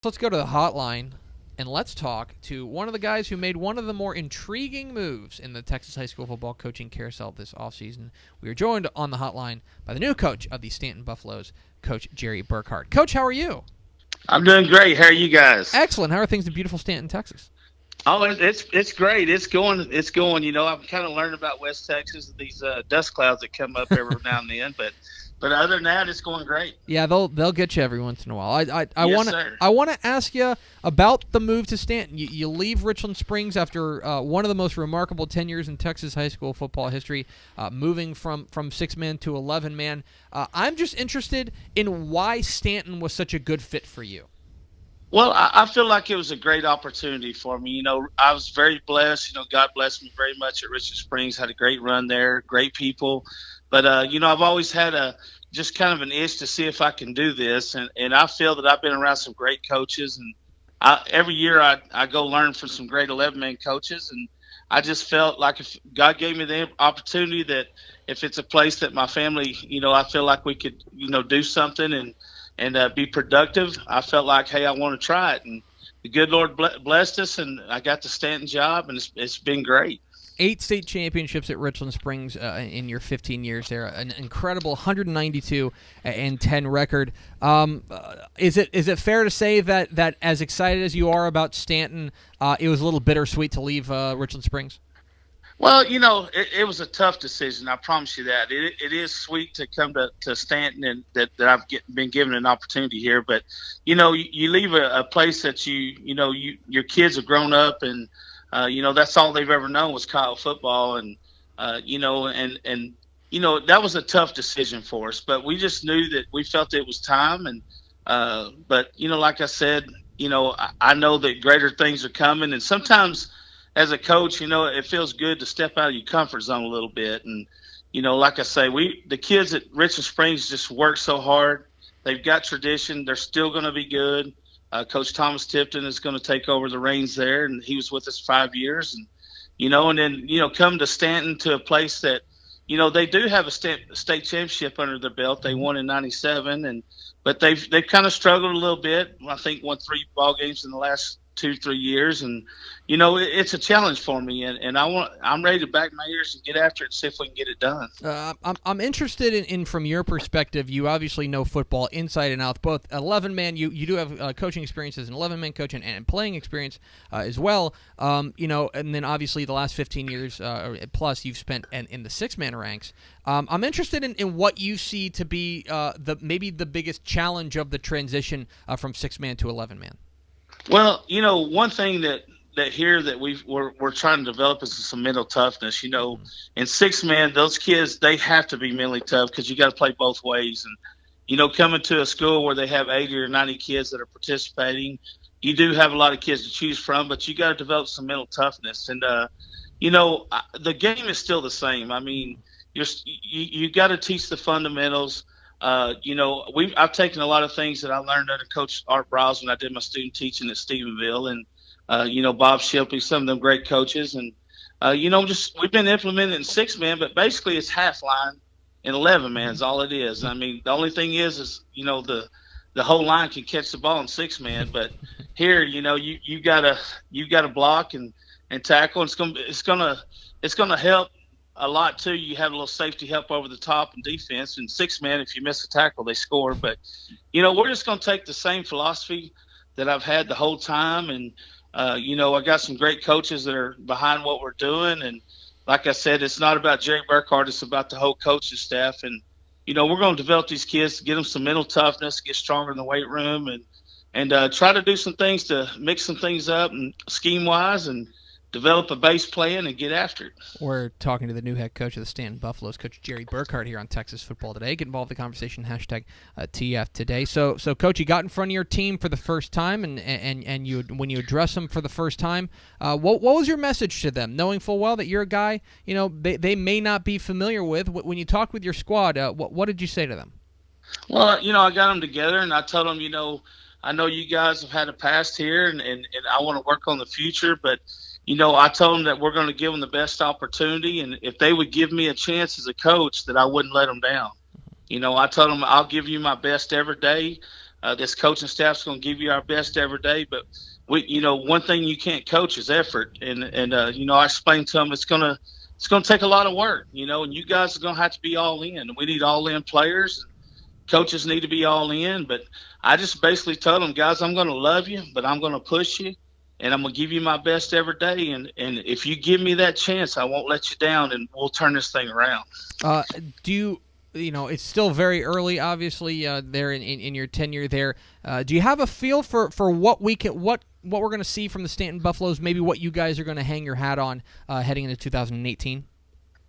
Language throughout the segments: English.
Let's go to the hotline and let's talk to one of the guys who made one of the more intriguing moves in the Texas high school football coaching carousel this offseason. We are joined on the hotline by the new coach of the Stanton Buffaloes, Coach Jerry Burkhart. Coach, how are you? I'm doing great. How are you guys? Excellent. How are things in beautiful Stanton, Texas? Oh, it's great. It's going. I'm kind of learning about West Texas, these dust clouds that come up every now and then. But other than that, it's going great. Yeah, they'll get you every once in a while. I Yes, want sir. I want to ask you about the move to Stanton. You leave Richland Springs after one of the most remarkable tenures in Texas high school football history, moving from 6-man to 11-man. I'm just interested in why Stanton was such a good fit for you. Well, I feel like it was a great opportunity for me. I was very blessed. God blessed me very much at Richland Springs. Had a great run there, great people. But I've always had a just kind of an itch to see if I can do this, and I feel that I've been around some great coaches, and every year I go learn from some great 11-man coaches, and I just felt like if God gave me the opportunity, that if it's a place that my family, I feel like we could, do something and be productive. I felt like, hey, I want to try it, and the good Lord blessed us, and I got the Stanton job, and it's been great. 8 state championships at Richland Springs in your 15 years there. An incredible 192 and 10 record. Is it fair to say that as excited as you are about Stanton, it was a little bittersweet to leave Richland Springs? Well, it was a tough decision. I promise you that. It is sweet to come to Stanton, and that I've been given an opportunity here. But, you leave a place that your kids have grown up, and that's all they've ever known was college football, and that was a tough decision for us. But we just knew that we felt it was time, and but like I said, I know that greater things are coming, and sometimes as a coach, it feels good to step out of your comfort zone a little bit. And, like I say, the kids at Richland Springs just work so hard. They've got tradition. They're still going to be good. Coach Thomas Tipton is going to take over the reins there, and he was with us 5 years. And, and then, come to Stanton, to a place that, they do have a state championship under their belt. They won in '97, but they've kind of struggled a little bit. I think won 3 ball games in the last 2-3 years, and it's a challenge for me, and I'm ready to back my ears and get after it and see if we can get it done. I'm interested in from your perspective. You obviously know football inside and out. Both 11-man, you do have coaching experience as an 11-man coach and playing experience as well. And then obviously the last 15 years plus you've spent in the 6-man ranks. I'm interested in what you see to be maybe the biggest challenge of the transition from 6-man to 11-man. Well, one thing that here that we're trying to develop is some mental toughness. In 6-man, those kids, they have to be mentally tough because you got to play both ways. And coming to a school where they have 80 or 90 kids that are participating, you do have a lot of kids to choose from, but you got to develop some mental toughness. And the game is still the same. I mean, you got to teach the fundamentals. I've taken a lot of things that I learned under Coach Art Browse when I did my student teaching at Stephenville, and Bob Shipley, some of them great coaches, and just we've been implementing in 6-man, but basically it's half line and 11-man is all it is. I mean, the only thing is the whole line can catch the ball in 6-man, but here you gotta block and tackle. And it's gonna help a lot too. You have a little safety help over the top in defense. And 6-man, if you miss a tackle, they score. But we're just going to take the same philosophy that I've had the whole time. And I got some great coaches that are behind what we're doing. And like I said, it's not about Jerry Burkhart; it's about the whole coaching staff. And we're going to develop these kids to get them some mental toughness, get stronger in the weight room, and try to do some things to mix some things up and scheme wise, and develop a base plan and get after it. We're talking to the new head coach of the Stanton Buffaloes, Coach Jerry Burkhart, here on Texas Football Today. Get involved in the conversation, #TF Today. So, Coach, you got in front of your team for the first time, and you when you address them for the first time, what was your message to them, knowing full well that you're a guy they may not be familiar with? When you talked with your squad, what did you say to them? Well, I got them together, and I told them, I know you guys have had a past here, and I want to work on the future, but I told them that we're going to give them the best opportunity, and if they would give me a chance as a coach, that I wouldn't let them down. I told them I'll give you my best every day. This coaching staff's going to give you our best every day, but one thing you can't coach is effort. And I explained to them it's going to take a lot of work, and you guys are going to have to be all in. We need all in players. Coaches need to be all in, but I just basically told them, guys, I'm going to love you, but I'm going to push you, and I'm going to give you my best every day. And if you give me that chance, I won't let you down, and we'll turn this thing around. It's still very early, obviously, there in your tenure there. Do you have a feel for what what we're going to see from the Stanton Buffaloes, maybe what you guys are going to hang your hat on heading into 2018?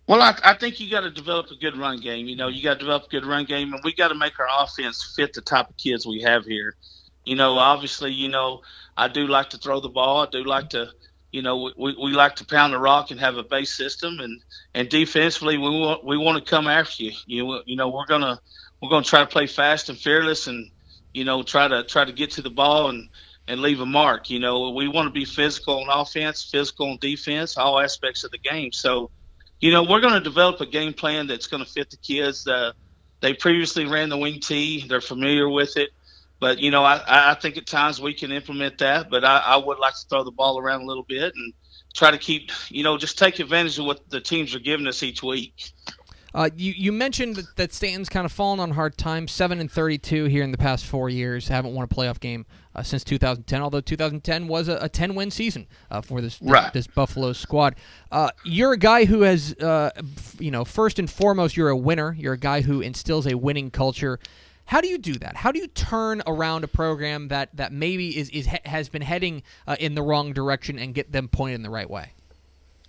Well, I think you got to develop a good run game. You got to develop a good run game, and we got to make our offense fit the type of kids we have here. Obviously, I do like to throw the ball. I do like to, we like to pound the rock and have a base system, and defensively we want to come after you. We're gonna try to play fast and fearless, and try to get to the ball and leave a mark. We want to be physical on offense, physical on defense, all aspects of the game. So. We're going to develop a game plan that's going to fit the kids. They previously ran the wing tee. They're familiar with it. But, I think at times we can implement that. But I would like to throw the ball around a little bit and try to keep, just take advantage of what the teams are giving us each week. You mentioned that Stanton's kind of fallen on hard times, 7-32 here in the past 4 years. Haven't won a playoff game since 2010, although 2010 was a 10-win season for this Buffalo squad. You're a guy who has, first and foremost, you're a winner. You're a guy who instills a winning culture. How do you do that? How do you turn around a program that maybe has been heading in the wrong direction and get them pointed in the right way?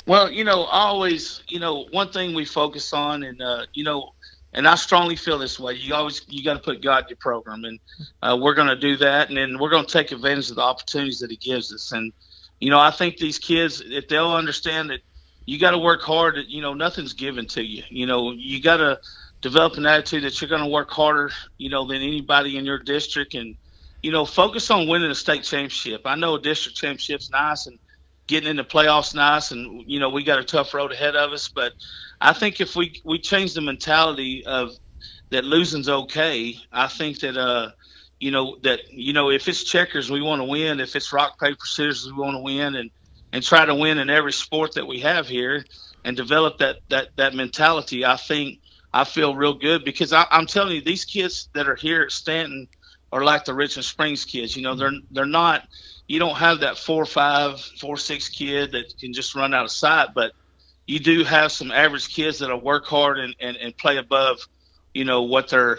Well, always, one thing we focus on, and and I strongly feel this way. You got to put God in your program, and we're going to do that, and then we're going to take advantage of the opportunities that He gives us. And I think these kids, if they'll understand that you got to work hard, nothing's given to you. You got to develop an attitude that you're going to work harder, than anybody in your district, and focus on winning a state championship. I know a district championship's nice, and getting in the playoffs nice, and we got a tough road ahead of us, but I think if we change the mentality of that losing's okay, I think that if it's checkers we want to win, if it's rock paper scissors we want to win, and try to win in every sport that we have here and develop that mentality. I feel real good because I'm telling you, these kids that are here at Stanton are like the Richland Springs kids. They're not. You don't have that 4'5", 4'6" kid that can just run out of sight, but you do have some average kids that'll work hard and play above, what they're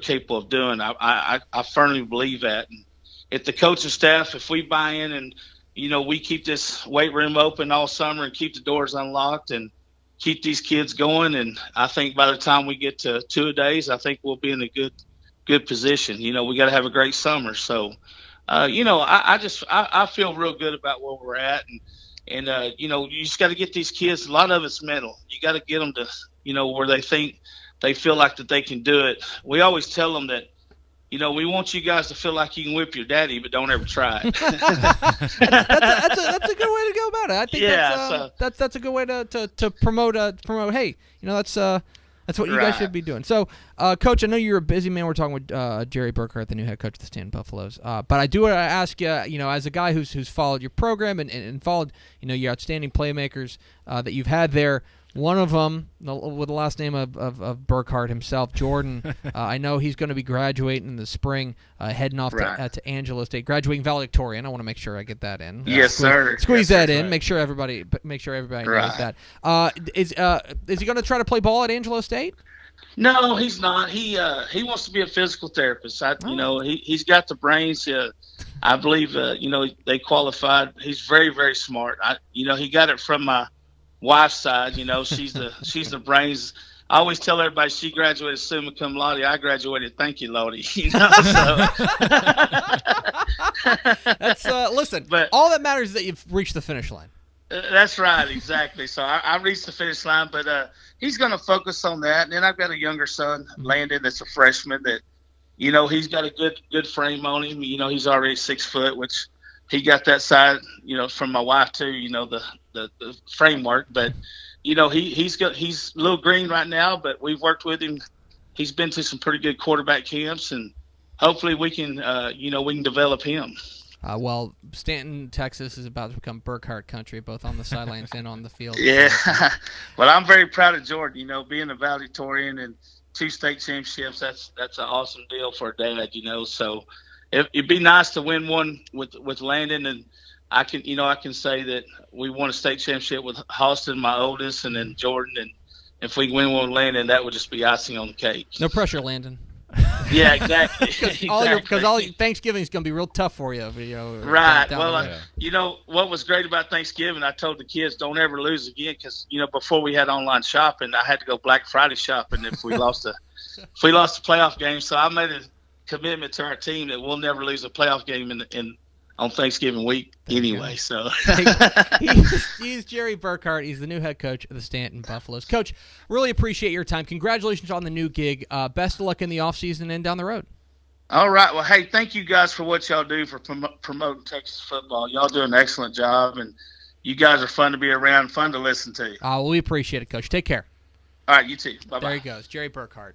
capable of doing. I firmly believe that. And if the coaching staff, if we buy in and we keep this weight room open all summer and keep the doors unlocked and keep these kids going, and I think by the time we get to 2-a-days, I think we'll be in a good position. We got to have a great summer, so. I feel real good about where we're at, and you just got to get these kids. A lot of it's mental. You got to get them to, where they feel like that they can do it. We always tell them that, we want you guys to feel like you can whip your daddy, but don't ever try it. that's a good way to go about it. I think that's a good way to promote. Hey, that's what you guys should be doing. So, Coach, I know you're a busy man. We're talking with Jerry Burkhart, the new head coach of the Stanton Buffaloes. But I do want to ask you, as a guy who's followed your program and followed, your outstanding playmakers that you've had there. One of them, with the last name of Burkhart himself, Jordan, I know he's going to be graduating in the spring, heading off to Angelo State, graduating valedictorian. I want to make sure I get that in. Yes, sir. Squeeze that in. Right. Make sure everybody knows that. Is he going to try to play ball at Angelo State? No, he's not. He wants to be a physical therapist. He's got the brains. I believe they qualified. He's very, very smart. He got it from my wife's side. She's the brains. I always tell everybody she graduated summa cum laude. I graduated thank you, Lodi. So. That's listen. But all that matters is that you've reached the finish line. That's right, exactly. So I reached the finish line, but he's going to focus on that. And then I've got a younger son, Landon, that's a freshman. That he's got a good frame on him. He's already 6 foot, which he got that side, from my wife too. The framework, but he's a little green right now, but we've worked with him. He's been to some pretty good quarterback camps, and hopefully we can we can develop him. Well, Stanton, Texas is about to become Burkhart country, both on the sidelines and on the field. Yeah, but I'm very proud of Jordan. Being a valedictorian and 2 state championships, that's an awesome deal for a dad. So it'd be nice to win one with Landon, and I can say that we won a state championship with Halston, my oldest, and then Jordan, and if we win one with Landon, that would just be icing on the cake. No pressure, Landon. Yeah, exactly. Because all Thanksgiving is going to be real tough for you. Right. Well, what was great about Thanksgiving, I told the kids, don't ever lose again, because before we had online shopping, I had to go Black Friday shopping if we lost the playoff game. So I made a commitment to our team that we'll never lose a playoff game on Thanksgiving week anyway. So he's Jerry Burkhart. He's the new head coach of the Stanton Buffaloes. Coach, really appreciate your time. Congratulations on the new gig. Best of luck in the offseason and down the road. All right. Well, hey, thank you guys for what y'all do for promoting Texas football. Y'all do an excellent job, and you guys are fun to be around, fun to listen to. Well, we appreciate it, Coach. Take care. All right, you too. Bye-bye. There he goes, Jerry Burkhart,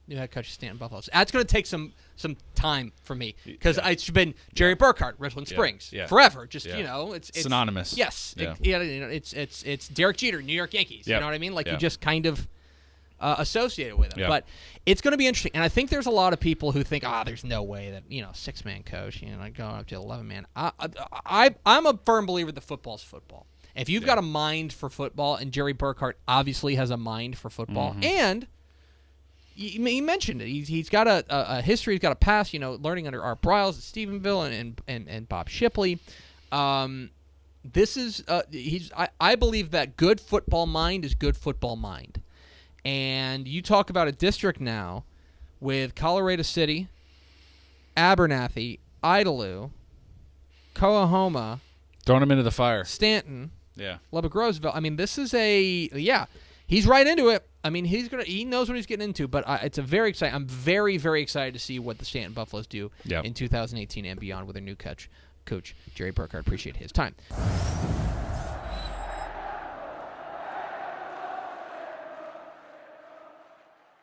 new head coach of Stanton Buffaloes. That's going to take some time for me, because it's been Jerry Burkhart, Richland Springs, forever. Just it's synonymous. Yes, yeah. It's Derek Jeter, New York Yankees. You know what I mean? Like you just kind of associate it with him. Yeah. But it's going to be interesting, and I think there's a lot of people who think, there's no way that 6-man coach, going up to 11-man. I'm a firm believer that football's football. If you've got a mind for football, and Jerry Burkhart obviously has a mind for football, and he mentioned it. He's got a history. He's got a past. Learning under Art Briles at Stephenville and Bob Shipley. This is I believe that good football mind is good football mind. And you talk about a district now with Colorado City, Abernathy, Idalou, Coahoma, throwing him into the fire, Stanton, Lubbock Roseville. I mean, this is he's right into it. I mean, he knows what he's getting into, but it's a very exciting. I'm very, very excited to see what the Stanton Buffaloes do in 2018 and beyond with their new coach Jerry Burkhart. Appreciate his time.